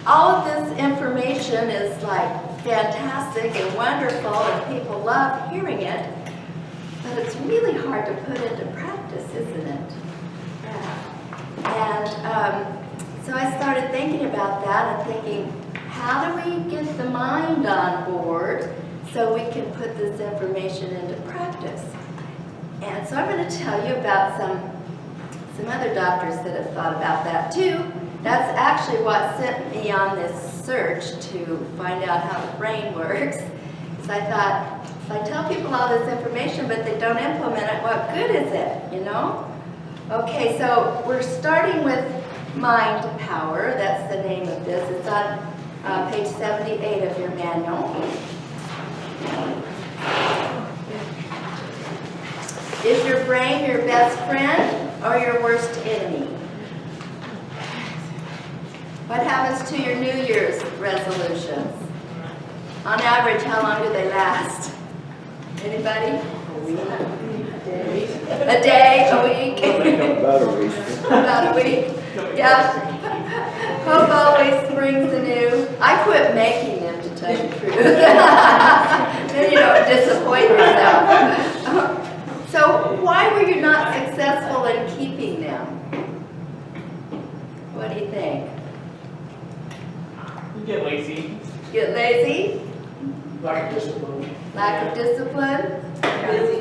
all of this information is like fantastic and wonderful, and people love hearing it, but it's really hard to put into practice, isn't it? And so I started thinking about that and thinking, how do we get the mind on board so we can put this information into practice? And so I'm going to tell you about some other doctors that have thought about that too. That's actually what sent me on this search to find out how the brain works. So I thought, if I tell people all this information but they don't implement it, what good is it, you know? Okay, so we're starting with mind power. That's the name of this. It's on page 78 of your manual. Is your brain your best friend or your worst enemy? What happens to your New Year's resolutions? On average, how long do they last? Anybody? A day, a week? About a week. About a week? Yeah. Hope always brings the new. I quit making them, to tell you the truth. Then you don't disappoint yourself. So why were you not successful in keeping them? What do you think? You get lazy. Get lazy? Lack of discipline. Lack of discipline? Busy.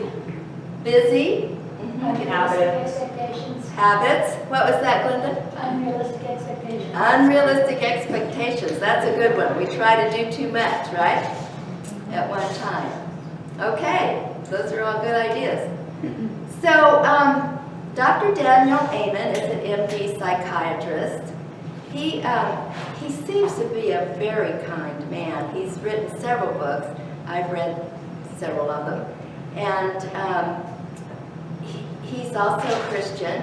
Busy? Habits. Expectations. Habits? What was that, Glenda? Unrealistic expectations. Unrealistic expectations. That's a good one. We try to do too much, right? At one time. Okay, those are all good ideas. So, Dr. Daniel Amen is an MD psychiatrist. He seems to be a very kind man. He's written several books. I've read several of them. And he's also Christian.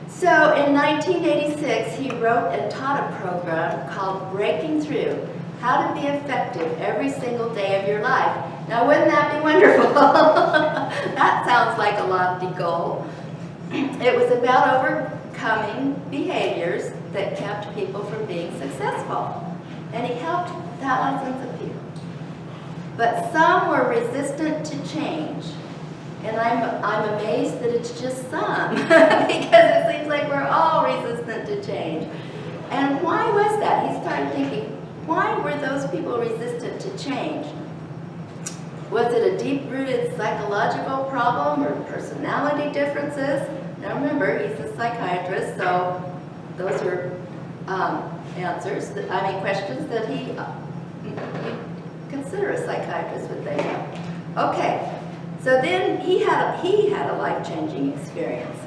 So in 1986, he wrote and taught a program called Breaking Through, How to Be Effective Every Single Day of Your Life. Now, wouldn't that be wonderful? That sounds like a lofty goal. It was about overcoming behaviors that kept people from being successful. And he helped thousands of people. But some were resistant to change. And I'm amazed that it's just some, because it seems like we're all resistant to change. And why was that? He started thinking, why were those people resistant to change? Was it a deep-rooted psychological problem or personality differences? Now remember, he's a psychiatrist, so those are questions that he you consider a psychiatrist would think. Okay. So then he had a life-changing experience.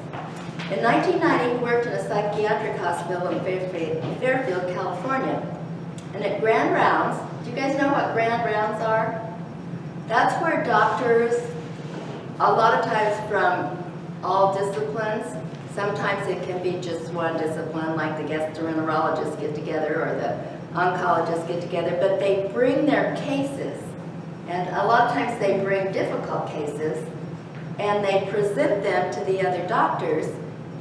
In 1990, he worked in a psychiatric hospital in Fairfield, California. And at Grand Rounds, do you guys know what Grand Rounds are? That's where doctors, a lot of times from all disciplines, sometimes it can be just one discipline, like the gastroenterologists get together or the oncologists get together, but they bring their cases. And a lot of times they bring difficult cases and they present them to the other doctors,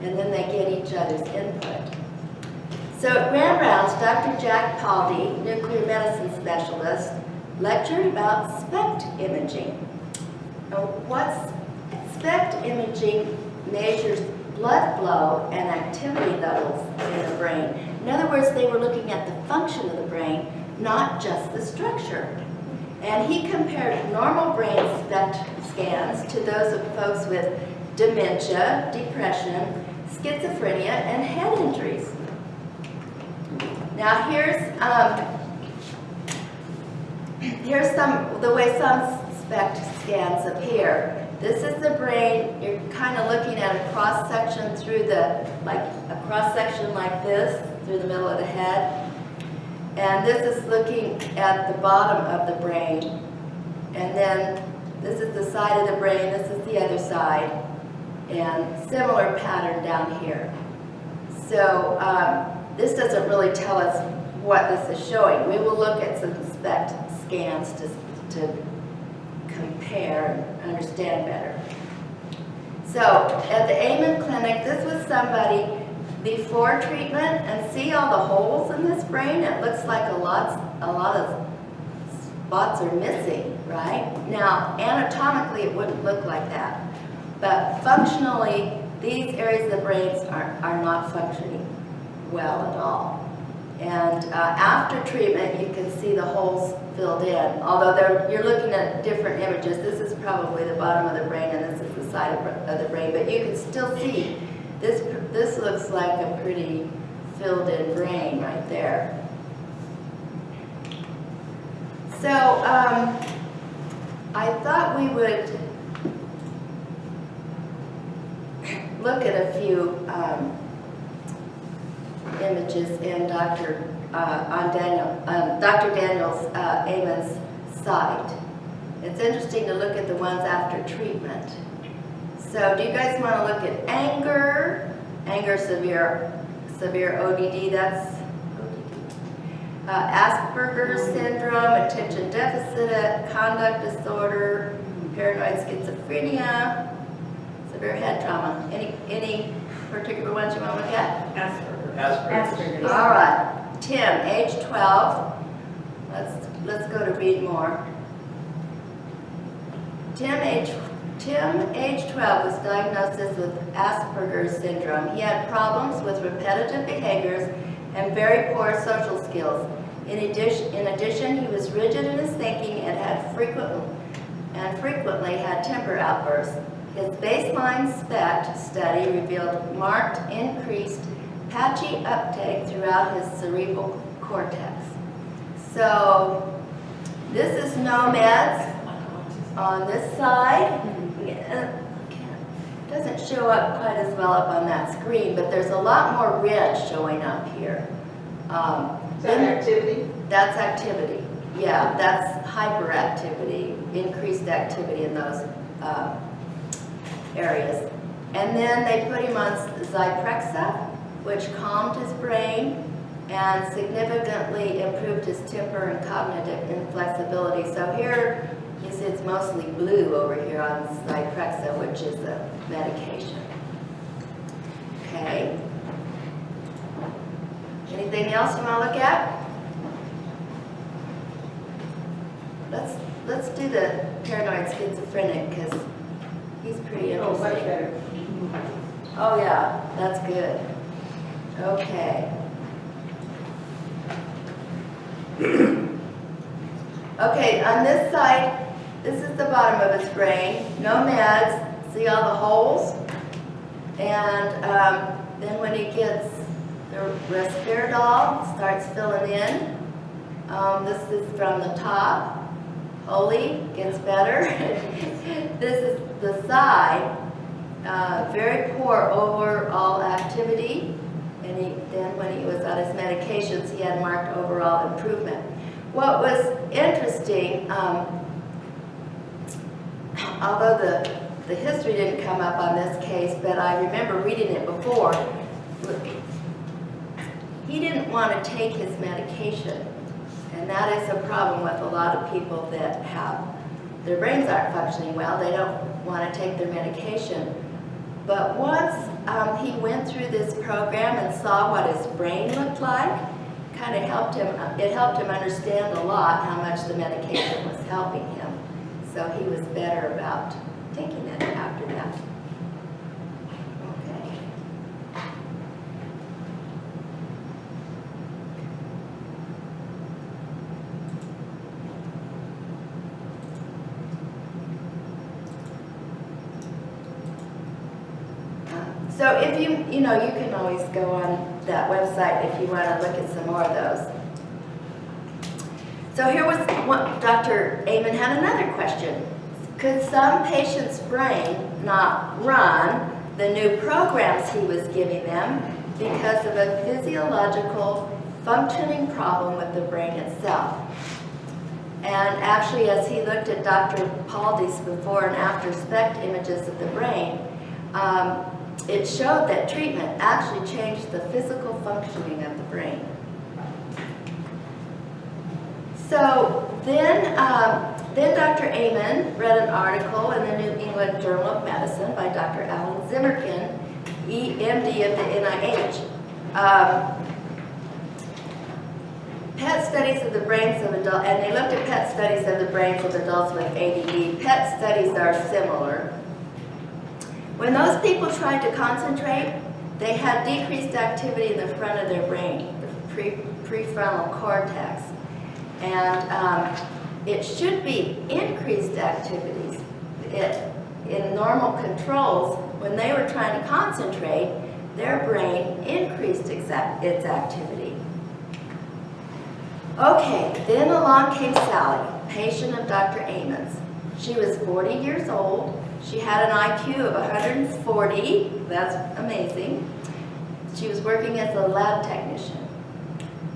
and then they get each other's input. So at Grand Rounds, Dr. Jack Paldy, nuclear medicine specialist, lectured about SPECT imaging. Now, SPECT imaging measures blood flow and activity levels in the brain. In other words, they were looking at the function of the brain, not just the structure. And he compared normal brain SPECT scans to those of folks with dementia, depression, schizophrenia, and head injuries. Now here's the way some SPECT scans appear. This is the brain. You're kind of looking at a cross section through a cross section like this through the middle of the head. And this is looking at the bottom of the brain. And then this is the side of the brain, this is the other side. And similar pattern down here. So this doesn't really tell us what this is showing. We will look at some SPECT scans to compare and understand better. So at the Amen Clinic, this was somebody before treatment and see all the holes in this brain? It looks like a lot of spots are missing, right? Now, anatomically, it wouldn't look like that. But functionally, these areas of the brains are not functioning well at all. And after treatment, you can see the holes filled in. Although you're looking at different images. This is probably the bottom of the brain, and this is the side of the brain. But you can still see this looks like a pretty filled-in brain right there. So I thought we would look at a few images in Dr. Daniels Amen's site. It's interesting to look at the ones after treatment. So do you guys want to look at anger severe ODD, that's Asperger's syndrome, attention deficit, conduct disorder, paranoid schizophrenia, severe head trauma. Any particular ones you want to look at? Asperger's. All right, Tim, age 12. Let's go to read more. Tim, age 12, was diagnosed with Asperger's syndrome. He had problems with repetitive behaviors and very poor social skills. In addition, he was rigid in his thinking and frequently had temper outbursts. His baseline SPECT study revealed marked increased patchy uptake throughout his cerebral cortex. So this is no meds on this side. Doesn't show up quite as well up on that screen, but there's a lot more red showing up here. Is that activity? That's activity. Yeah, that's hyperactivity, increased activity in those areas. And then they put him on Zyprexa, which calmed his brain and significantly improved his temper and cognitive inflexibility. So here, you see it's mostly blue over here on Zyprexa, which is a medication. Okay. Anything else you want to look at? Let's do the paranoid schizophrenic because he's pretty Oh, much interesting. better. Oh yeah, that's good. Okay. Okay, on this side, this is the bottom of his brain. No meds. See all the holes? And then when he gets the Risperidol, starts filling in. This is from the top. Holy, gets better. This is the side. Very poor overall activity. And then when he was on his medications, he had marked overall improvement. What was interesting, although the history didn't come up on this case, but I remember reading it before, he didn't want to take his medication. And that is a problem with a lot of people that have, their brains aren't functioning well, they don't want to take their medication. But once he went through this program and saw what his brain looked like, kind of helped him, it helped him understand a lot how much the medication was helping him. So he was better about taking it after that. Okay. So if you can always go on that website if you want to look at some more of those. So here was what Dr. Amen had another question. Could some patients' brain not run the new programs he was giving them because of a physiological functioning problem with the brain itself? And actually, as he looked at Dr. Paldy's before and after SPECT images of the brain, it showed that treatment actually changed the physical functioning of the brain. So then Dr. Amen read an article in the New England Journal of Medicine by Dr. Alan Zimmerman MD of the NIH. PET studies of the brains of adults, and they looked at PET studies of the brains of adults with ADD. PET studies are similar. When those people tried to concentrate, they had decreased activity in the front of their brain, the prefrontal cortex. And it should be increased activities. In normal controls, when they were trying to concentrate, their brain increased its activity. Okay, then along came Sally, patient of Dr. Amen's. She was 40 years old. She had an IQ of 140. That's amazing. She was working as a lab technician.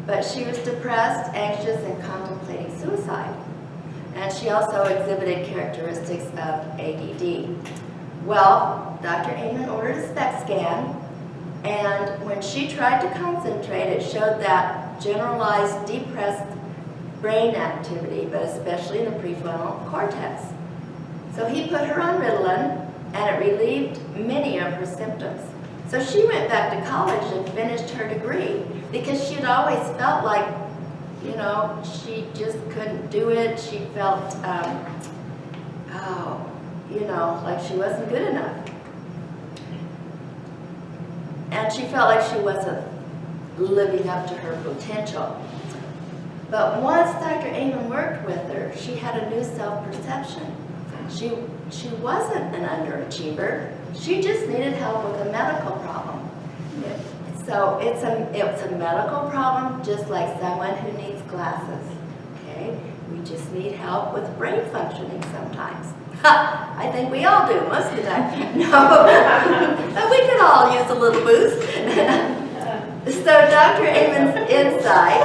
But she was depressed, anxious, and contemplating suicide. And she also exhibited characteristics of ADD. Well, Dr. Amen ordered a SPECT scan, and when she tried to concentrate, it showed that generalized depressed brain activity, but especially in the prefrontal cortex. So he put her on Ritalin, and it relieved many of her symptoms. So she went back to college and finished her degree because she'd always felt like, you know, she just couldn't do it. She felt, like she wasn't good enough. And she felt like she wasn't living up to her potential. But once Dr. Amen worked with her, she had a new self-perception. She wasn't an underachiever. She just needed help with a medical problem. So it's a medical problem, just like someone who needs glasses. Okay, we just need help with brain functioning sometimes. I think we all do most of the time. No, but we could all use a little boost. So Dr. Amen's insight,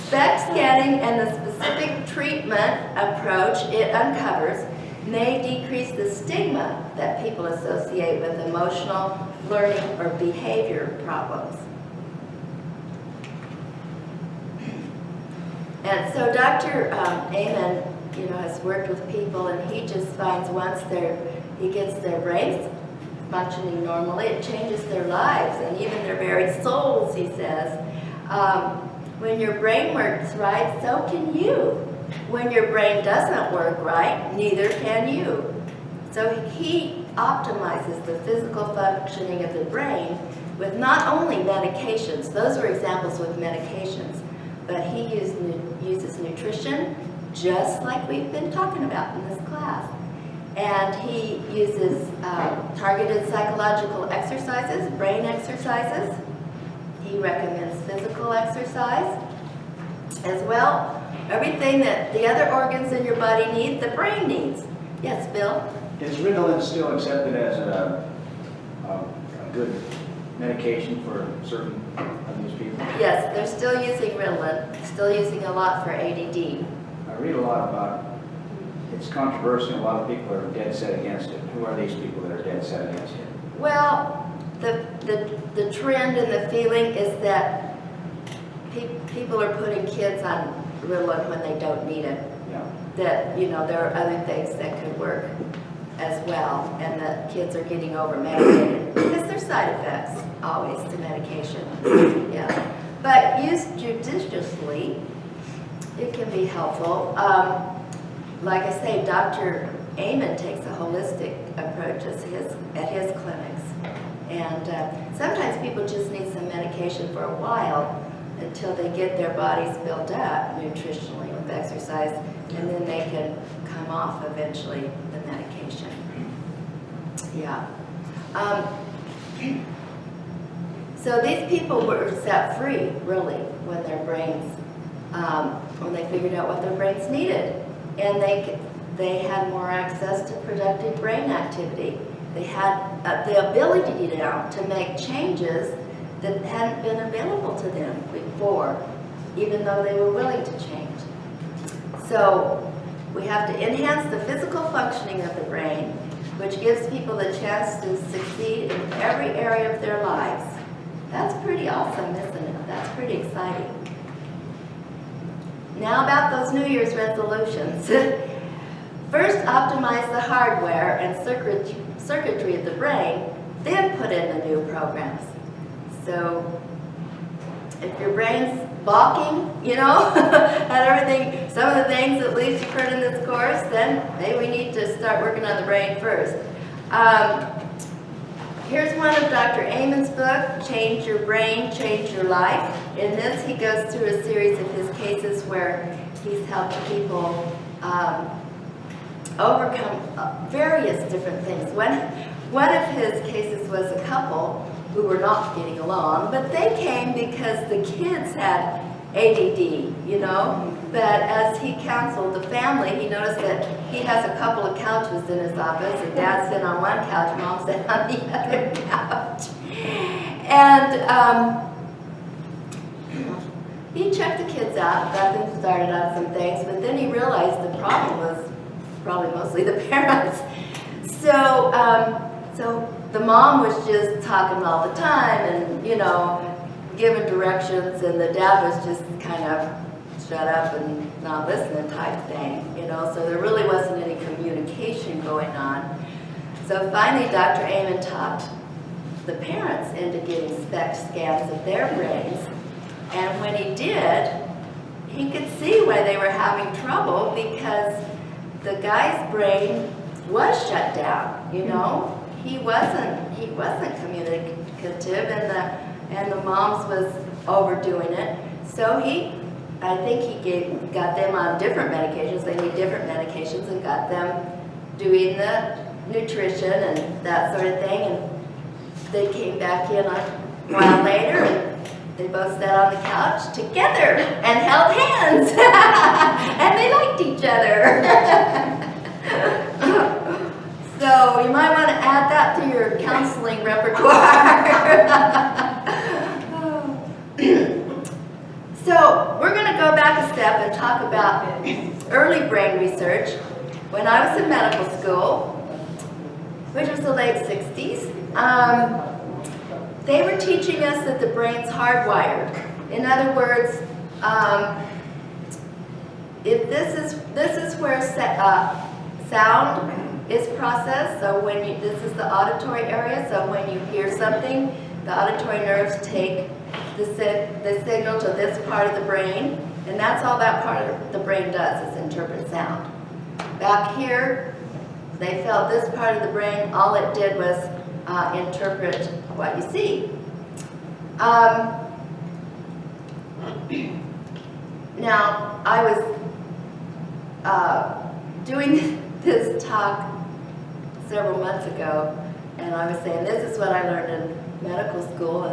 SPECT scanning and the specific treatment approach it uncovers may decrease the stigma that people associate with emotional, learning, or behavior problems. And so Dr. Amen, has worked with people, and he just finds once he gets their brains functioning normally, it changes their lives and even their very souls, he says. When your brain works right, so can you. When your brain doesn't work right, neither can you. So he optimizes the physical functioning of the brain with not only medications, those were examples with medications, but he uses nutrition, just like we've been talking about in this class. And he uses targeted psychological exercises, brain exercises. He recommends physical exercise as well. Everything that the other organs in your body need, the brain needs. Yes, Bill? Is Ritalin still accepted as a good medication for certain of these people? Yes, they're still using Ritalin, still using a lot for ADD. I read a lot about it's controversial. A lot of people are dead set against it. Who are these people that are dead set against it? Well, the trend and the feeling is that people are putting kids on Ritalin when they don't need it. Yeah. That, there are other things that could work as well, and that kids are getting over-medicated because there's side effects always to medication. Yeah. But used judiciously, it can be helpful. Like I say, Dr. Amen takes a holistic approach at his clinics. And sometimes people just need some medication for a while until they get their bodies built up nutritionally with exercise, and then they can come off eventually the medication. Yeah. So these people were set free, really, when their brains, when they figured out what their brains needed. And they had more access to productive brain activity. They had the ability now to make changes that hadn't been available to them before, even though they were willing to change. So we have to enhance the physical functioning of the brain, which gives people the chance to succeed in every area of their lives. That's pretty awesome, isn't it? That's pretty exciting. Now about those New Year's resolutions. First, optimize the hardware and circuitry of the brain then put in the new programs. So if your brain's balking, at everything, some of the things at least you've heard in this course, then maybe we need to start working on the brain first. Here's one of Dr. Amen's book, Change Your Brain, Change Your Life. In this, he goes through a series of his cases where he's helped people overcome various different things. One of his cases was a couple who were not getting along, but they came because the kids had ADD, But as he counseled the family, he noticed that he has a couple of couches in his office, and Dad sat on one couch, Mom sat on the other couch. And he checked the kids out, got them started on some things, but then he realized the problem was probably mostly the parents. So, so the mom was just talking all the time and, giving directions, and the dad was just kind of shut up and not listening type thing, so there really wasn't any communication going on. So finally, Dr. Amen talked the parents into getting SPECT scans of their brains, and when he did, he could see why they were having trouble, because the guy's brain was shut down, He wasn't communicative, and the mom's was overdoing it. So I think he got them on different medications. They need different medications, and got them doing the nutrition and that sort of thing. And they came back in a while later, and they both sat on the couch together and held hands, and they liked each other. So you might want to add that to your counseling repertoire. So we're going to go back a step and talk about early brain research. When I was in medical school, which was the late 60s, they were teaching us that the brain's hardwired. In other words, if this is where sound is processed, so this is the auditory area, so when you hear something, the auditory nerves take the signal to this part of the brain, and that's all that part of the brain does, is interpret sound. Back here, they felt this part of the brain, all it did was interpret what you see. Now, I was doing this talk several months ago, and I was saying this is what I learned in medical school,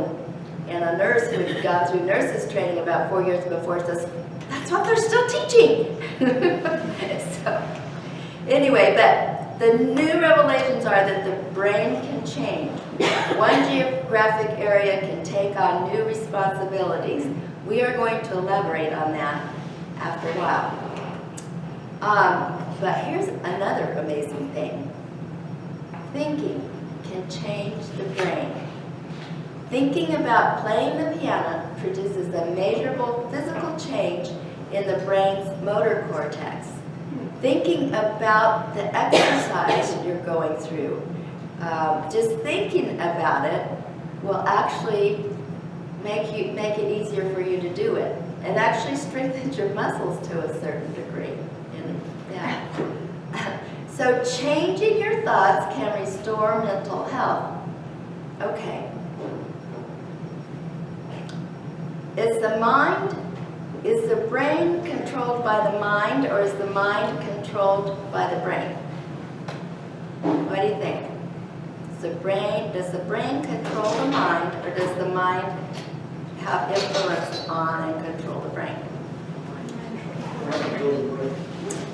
and a nurse who had gone through nurses training about 4 years before says, that's what they're still teaching. So, anyway, but the new revelations are that the brain can change. One geographic area can take on new responsibilities. We are going to elaborate on that after a while. But here's another amazing thing. Thinking can change the brain. Thinking about playing the piano produces a measurable physical change in the brain's motor cortex. Thinking about the exercise you're going through, just thinking about it will actually make it easier for you to do it. It actually strengthens your muscles to a certain degree. So changing your thoughts can restore mental health. Okay. Is the brain controlled by the mind, or is the mind controlled by the brain? What do you think? Does the brain control the mind, or does the mind have influence on and control the brain?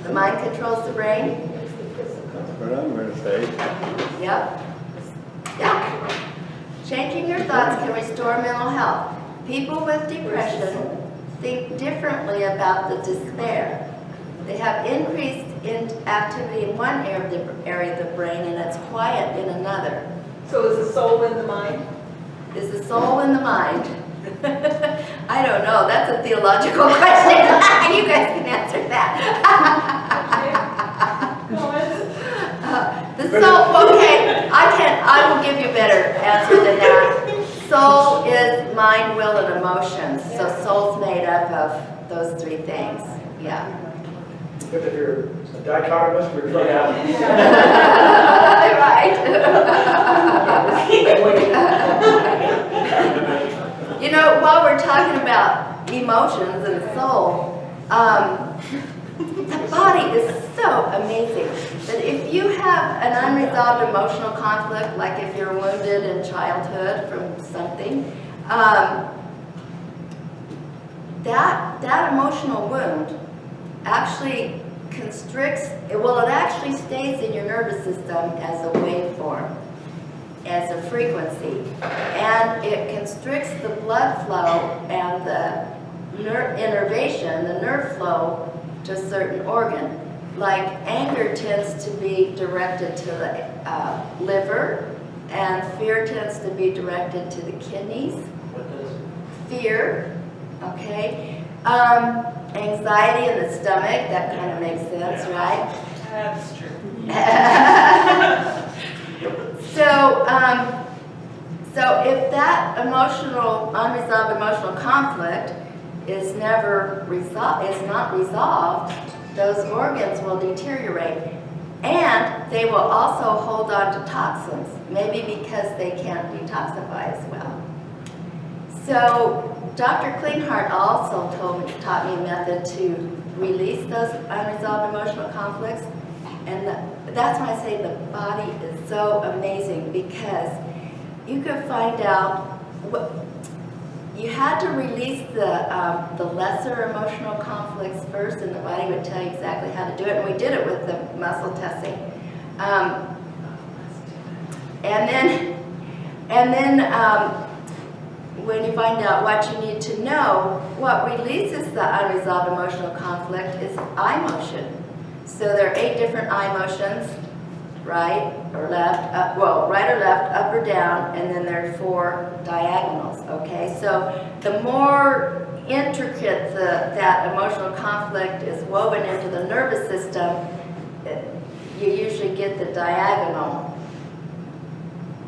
The mind controls the brain? That's what I'm going to say. Yep. Yeah. Changing your thoughts can restore mental health. People with depression think differently about the despair. They have increased activity in one area of the brain, and it's quiet in another. So is the soul in the mind? Is the soul in the mind? I don't know. That's a theological question. You guys can answer that. The soul, okay, I will give you a better mind, will, and emotions. So soul's made up of those three things. Yeah. But if you're a dichotomist, you're trying Right. You know, while we're talking about emotions and the soul, the body is so amazing that if you have an unresolved emotional conflict, like if you're wounded in childhood from something, that emotional wound actually constricts, well, it actually stays in your nervous system as a waveform, as a frequency, and it constricts the blood flow and the innervation, the nerve flow to a certain organ. Like anger tends to be directed to the liver, and fear tends to be directed to the kidneys. What does? Fear, okay? Anxiety in the stomach, that kind of makes sense, right? That's true. So if that unresolved emotional conflict is not resolved, those organs will deteriorate, and they will also hold on to toxins, maybe because they can't detoxify as well. So Dr. Klinghardt also taught me a method to release those unresolved emotional conflicts, and that's why I say the body is so amazing, because you could find out what you had to release the lesser emotional conflicts first, and the body would tell you exactly how to do it. And we did it with the muscle testing, and then when you find out what you need to know, what releases the unresolved emotional conflict is eye motion. So there are 8 different eye motions: right or left, right or left, up or down, and then there are 4 diagonals, okay? So the more intricate that emotional conflict is woven into the nervous system, you usually get the diagonal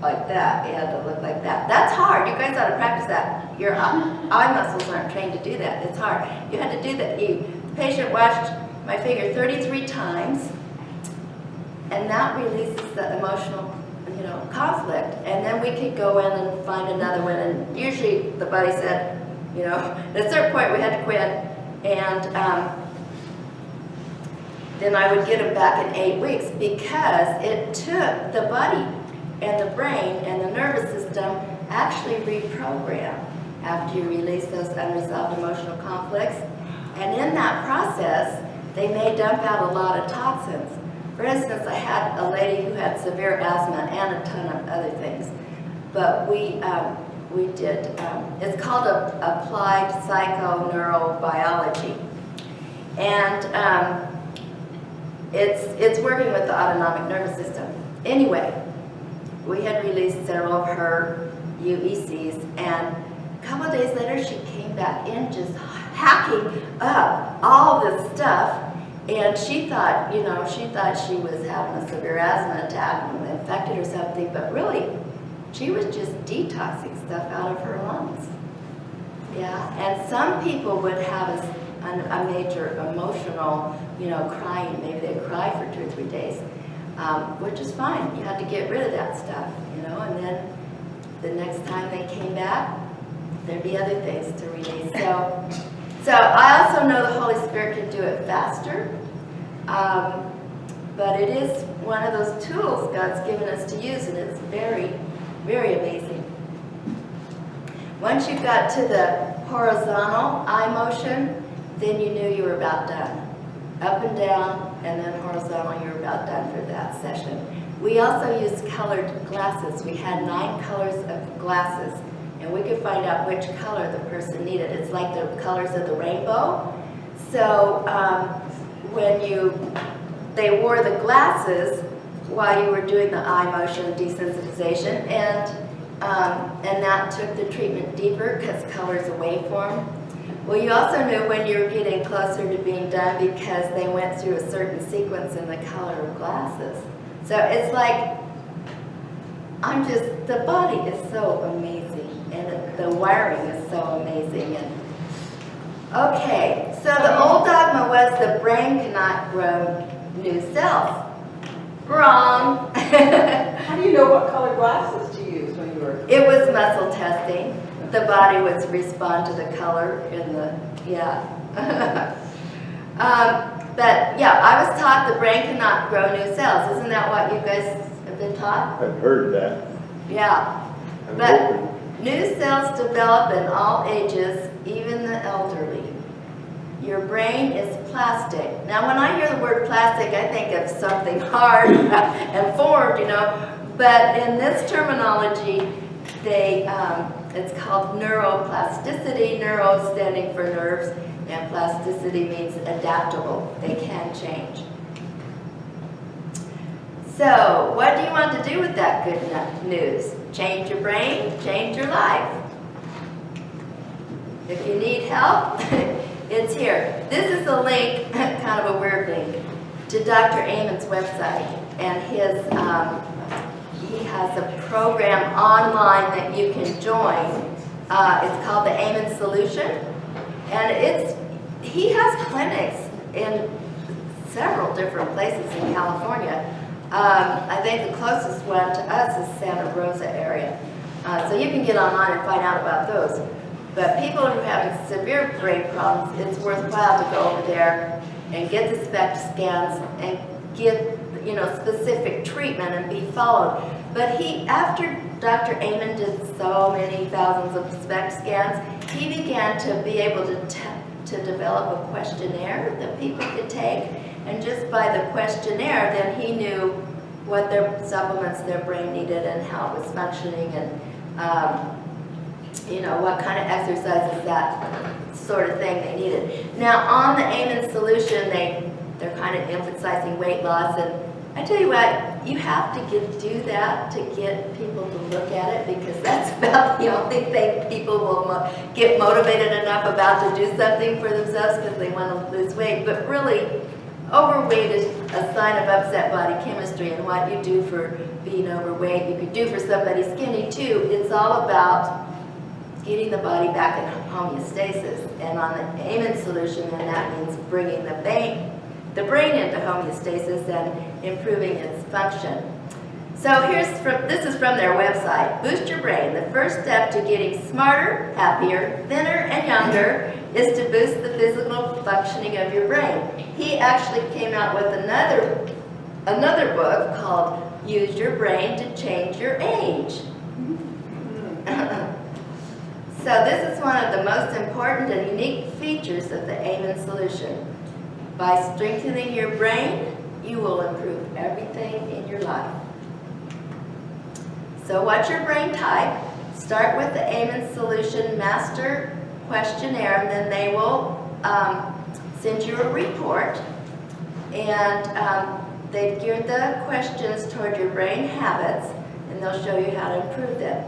like that. It had to look like that. That's hard. You guys ought to practice that. Your eye muscles aren't trained to do that. It's hard. You had to do that. The patient watched my finger 33 times, and that releases the emotional, conflict. And then we could go in and find another one. And usually the buddy said, at a certain point we had to quit, and then I would get him back in 8 weeks, because it took the body and the brain and the nervous system actually reprogram after you release those unresolved emotional conflicts. And in that process, they may dump out a lot of toxins. For instance, I had a lady who had severe asthma and a ton of other things. But we did, it's called applied psychoneurobiology. And it's working with the autonomic nervous system. Anyway, we had released several of her UECs, and a couple of days later she came back in just hacking up all this stuff, and she thought she was having a severe asthma attack and infected or something, but really she was just detoxing stuff out of her lungs. Yeah, and some people would have a major emotional, crying. Maybe they'd cry for 2 or 3 days. Which is fine. You had to get rid of that stuff, and then the next time they came back, there'd be other things to release. So I also know the Holy Spirit can do it faster, but it is one of those tools God's given us to use, and it's very, very amazing. Once you got to the horizontal eye motion, then you knew you were about done. Up and down, and then horizontal, you're about done for that session. We also used colored glasses. We had 9 colors of glasses, and we could find out which color the person needed. It's like the colors of the rainbow. So when they wore the glasses while you were doing the eye motion desensitization, and that took the treatment deeper, because color is a waveform. Well, you also knew when you were getting closer to being done, because they went through a certain sequence in the color of glasses. So it's like the body is so amazing, and the wiring is so amazing. And okay, so the old dogma was the brain cannot grow new cells. Wrong. How do you know what color glasses to use when you were? It was muscle testing. The body would respond to the color in the, yeah. But yeah, I was taught the brain cannot grow new cells. Isn't that what you guys have been taught? I've heard that. Yeah. I'm But hoping. new cells develop in all ages, even the elderly. Your brain is plastic. Now, when I hear the word plastic, I think of something hard and formed, you know. But in this terminology, it's called neuroplasticity. Neuro standing for nerves, and plasticity means adaptable. They can change. So, what do you want to do with that good news? Change your brain, change your life. If you need help, it's here. This is a link, kind of a weird link, to Dr. Amen's website. And he has a program online that you can join. It's called the Amen Solution. And he has clinics in several different places in California. I think the closest one to us is Santa Rosa area. So you can get online and find out about those. But people who are having severe brain problems, it's worthwhile to go over there and get the SPECT scans and get, you know, specific treatment and be followed. But after Dr. Amen did so many thousands of SPECT scans, he began to be able to develop a questionnaire that people could take. And just by the questionnaire, then he knew what their supplements their brain needed and how it was functioning, and you know, what kind of exercises, that sort of thing they needed. Now, on the Amen Solution, they're kind of emphasizing weight loss, and I tell you what, you have to do that to get people to look at it, because that's about the only thing people will get motivated enough about to do something for themselves, because they want to lose weight. But really, overweight is a sign of upset body chemistry, and what you do for being overweight, you could do for somebody skinny too. It's all about getting the body back in homeostasis. And on the Amen Solution, then that means bringing the brain into homeostasis and improving its function. So this is from their website. Boost your brain. The first step to getting smarter, happier, thinner, and younger is to boost the physical functioning of your brain. He actually came out with another book called Use Your Brain to Change Your Age. So this is one of the most important and unique features of the Amen Solution. By strengthening your brain, you will improve everything in your life. So what's your brain type? Start with the Amen Solution Master Questionnaire, and then they will send you a report. And they've geared the questions toward your brain habits, and they'll show you how to improve them.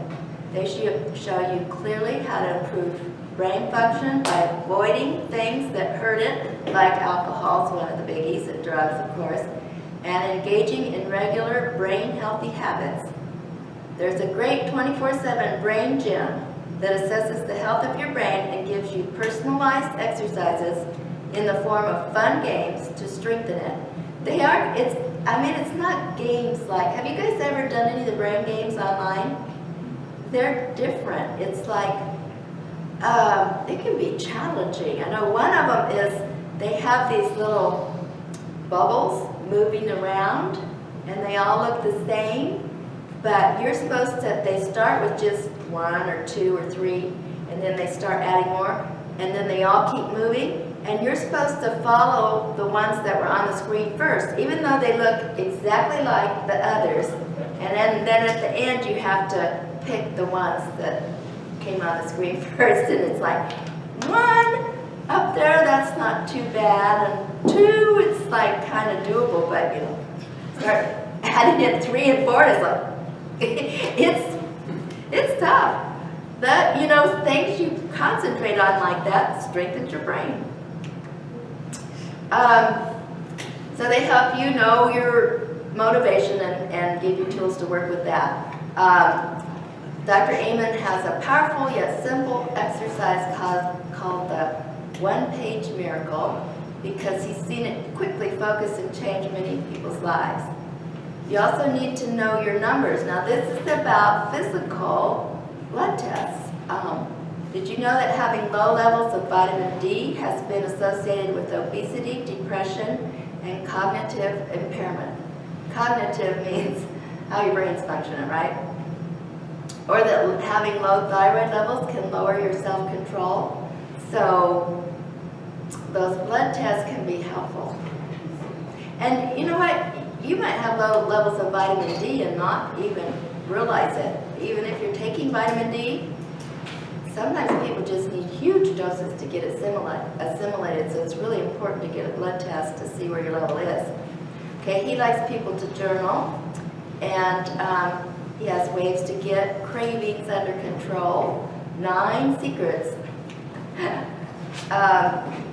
They show you clearly how to improve brain function by avoiding things that hurt it, like alcohol is one of the biggies, and drugs, of course, and engaging in regular brain healthy habits. There's a great 24/7 brain gym that assesses the health of your brain and gives you personalized exercises in the form of fun games to strengthen it. It's not games like, have you guys ever done any of the brain games online? They're different. It's like, it can be challenging. I know one of them is they have these little bubbles moving around, and they all look the same, but they start with just 1 or 2 or 3, and then they start adding more, and then they all keep moving, and you're supposed to follow the ones that were on the screen first, even though they look exactly like the others, and then at the end you have to pick the ones that came on the screen first, and it's like 1 up there, that's not too bad, and 2, it's like kind of doable, but you know, start adding in 3 and 4, it's like it's tough. But you know, things you concentrate on like that strengthens your brain. So they help you know your motivation and give you tools to work with that. Dr. Amen has a powerful yet simple exercise called the one-page miracle because he's seen it quickly focus and change many people's lives. You also need to know your numbers. Now this is about physical blood tests. Did you know that having low levels of vitamin D has been associated with obesity, depression, and cognitive impairment? Cognitive means how your brain's functioning, right? Or that having low thyroid levels can lower your self-control. So those blood tests can be helpful. And you know what? You might have low levels of vitamin D and not even realize it. Even if you're taking vitamin D, sometimes people just need huge doses to get it assimilated. So it's really important to get a blood test to see where your level is. Okay, he likes people to journal, and he has ways to get cravings under control. 9 secrets.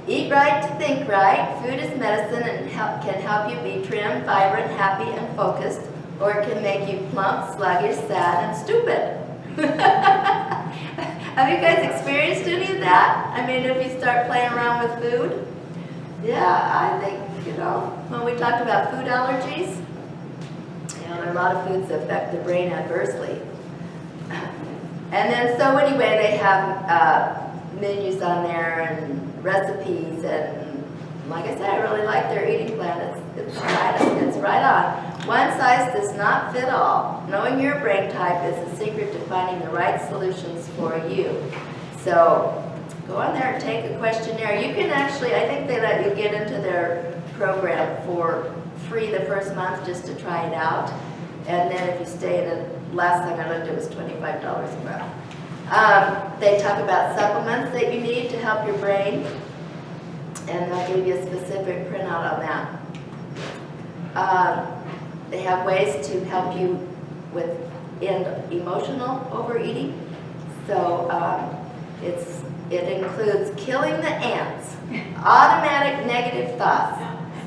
Eat right to think right. Food is medicine and can help you be trim, vibrant, happy, and focused, or it can make you plump, sluggish, sad, and stupid. Have you guys experienced any of that? I mean, if you start playing around with food? Yeah, I think, you know, when we talked about food allergies, you know, there are a lot of foods that affect the brain adversely. And then, so anyway, they have menus on there and recipes, and like I said, I really like their eating plan. It's right on. One size does not fit all. Knowing your brain type is the secret to finding the right solutions for you. So go on there and take a questionnaire. You can actually, I think they let you get into their program for free the first month just to try it out. And then if you stay in it, last time I looked, it was $25 a month. They talk about supplements that you need to help your brain, and they'll give you a specific printout on that. They have ways to help you with emotional overeating. So it includes killing the ants, automatic negative thoughts,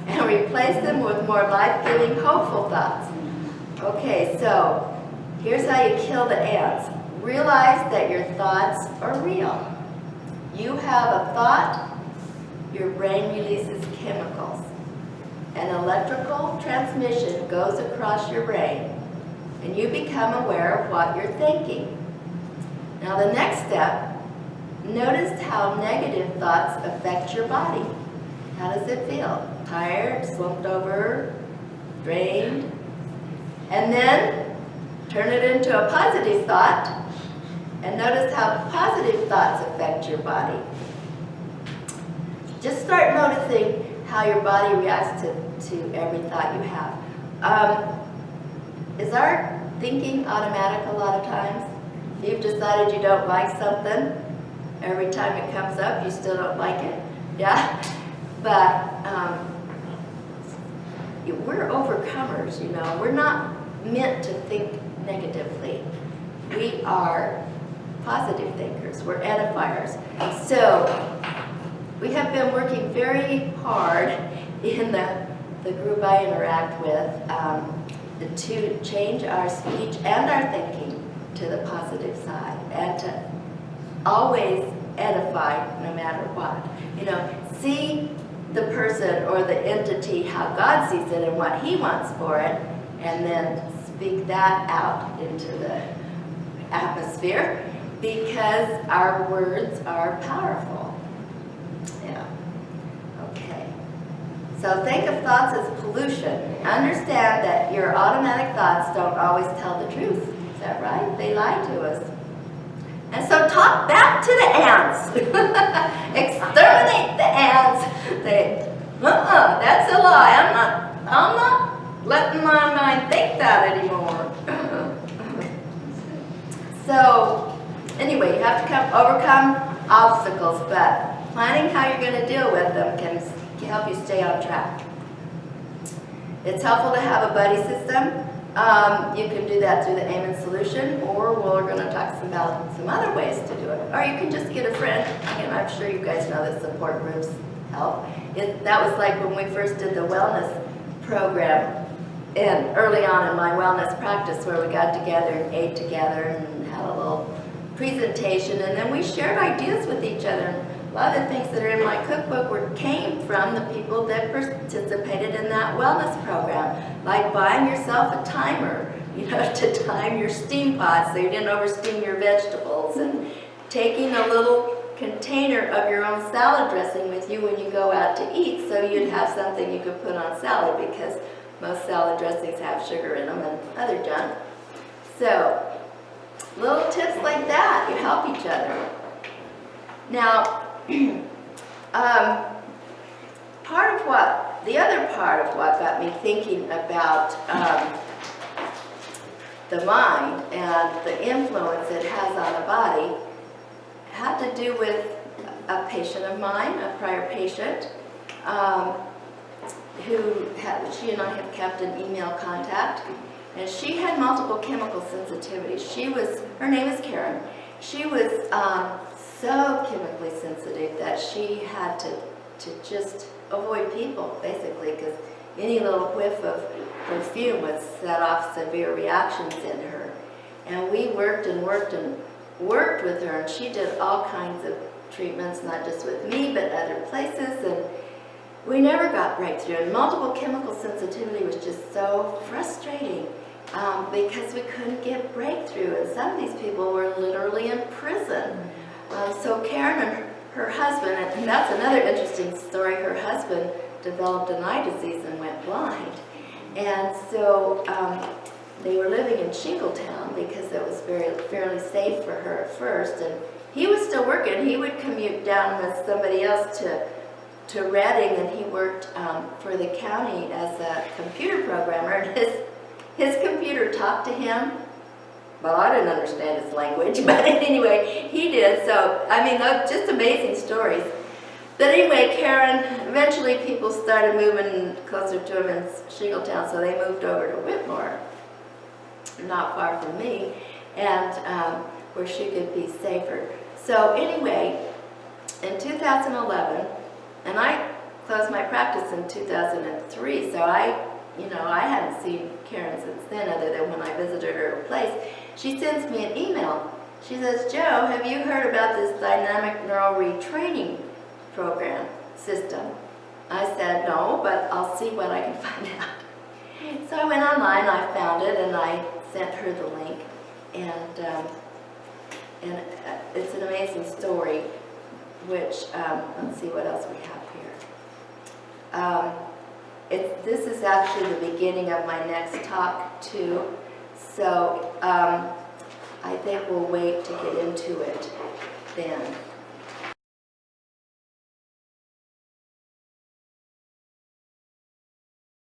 and replace them with more life-giving, hopeful thoughts. Okay, so here's how you kill the ants. Realize that your thoughts are real. You have a thought, your brain releases chemicals. An electrical transmission goes across your brain, and you become aware of what you're thinking. Now the next step, notice how negative thoughts affect your body. How does it feel? Tired, slumped over, drained? And then turn it into a positive thought, and notice how positive thoughts affect your body. Just start noticing how your body reacts to every thought you have. Is our thinking automatic a lot of times? If you've decided you don't like something, every time it comes up, you still don't like it? Yeah? But we're overcomers, you know. We're not meant to think negatively. We are positive thinkers. We're edifiers. So we have been working very hard in the group I interact with to change our speech and our thinking to the positive side, and to always edify no matter what. You know, see the person or the entity how God sees it and what He wants for it, and then speak that out into the atmosphere, because our words are powerful. Yeah. Okay. So think of thoughts as pollution. Understand that your automatic thoughts don't always tell the truth. Is that right? They lie to us. And so talk back to the ants. Exterminate the ants. That's a lie. I'm not letting my mind think that anymore. So anyway, you have to overcome obstacles, but planning how you're going to deal with them can help you stay on track. It's helpful to have a buddy system. You can do that through the Amen Solution, or we're going to talk about some other ways to do it. Or you can just get a friend. And I'm sure you guys know that support groups help. That was like when we first did the wellness program. and early on in my wellness practice where we got together and ate together and had a little presentation, and then we shared ideas with each other. And a lot of the things that are in my cookbook came from the people that participated in that wellness program, like buying yourself a timer, to time your steam pot so you didn't oversteam your vegetables, and taking a little container of your own salad dressing with you when you go out to eat so you'd have something you could put on salad, because most salad dressings have sugar in them and other junk. So little tips like that, you help each other. Now, the other part of what got me thinking about the mind and the influence it has on the body had to do with a patient of mine, a prior patient, she and I have kept in email contact, and she had multiple chemical sensitivities. Her name is Karen. She was so chemically sensitive that she had to just avoid people, basically, because any little whiff of perfume would set off severe reactions in her. And we worked with her, and she did all kinds of treatments, not just with me, but other places, and we never got breakthrough. And multiple chemical sensitivity was just so frustrating because we couldn't get breakthrough, and some of these people were literally in prison. So Karen and her husband, and that's another interesting story, her husband developed an eye disease and went blind. And so they were living in Shingletown because it was fairly safe for her at first. And he was still working. He would commute down with somebody else to Reading, and he worked for the county as a computer programmer. And his computer talked to him. Well, I didn't understand his language, but anyway, he did. So, I mean, just amazing stories. But anyway, Karen, eventually people started moving closer to him in Shingletown, so they moved over to Whitmore, not far from me, and where she could be safer. So anyway, in 2011, and I closed my practice in 2003, so I hadn't seen Karen since then, other than when I visited her place. She sends me an email. She says, "Joe, have you heard about this dynamic neural retraining program system?" I said, "No, but I'll see what I can find out." So I went online, I found it, and I sent her the link. And it's an amazing story, which, let's see what else we have here. This is actually the beginning of my next talk, too. So I think we'll wait to get into it then.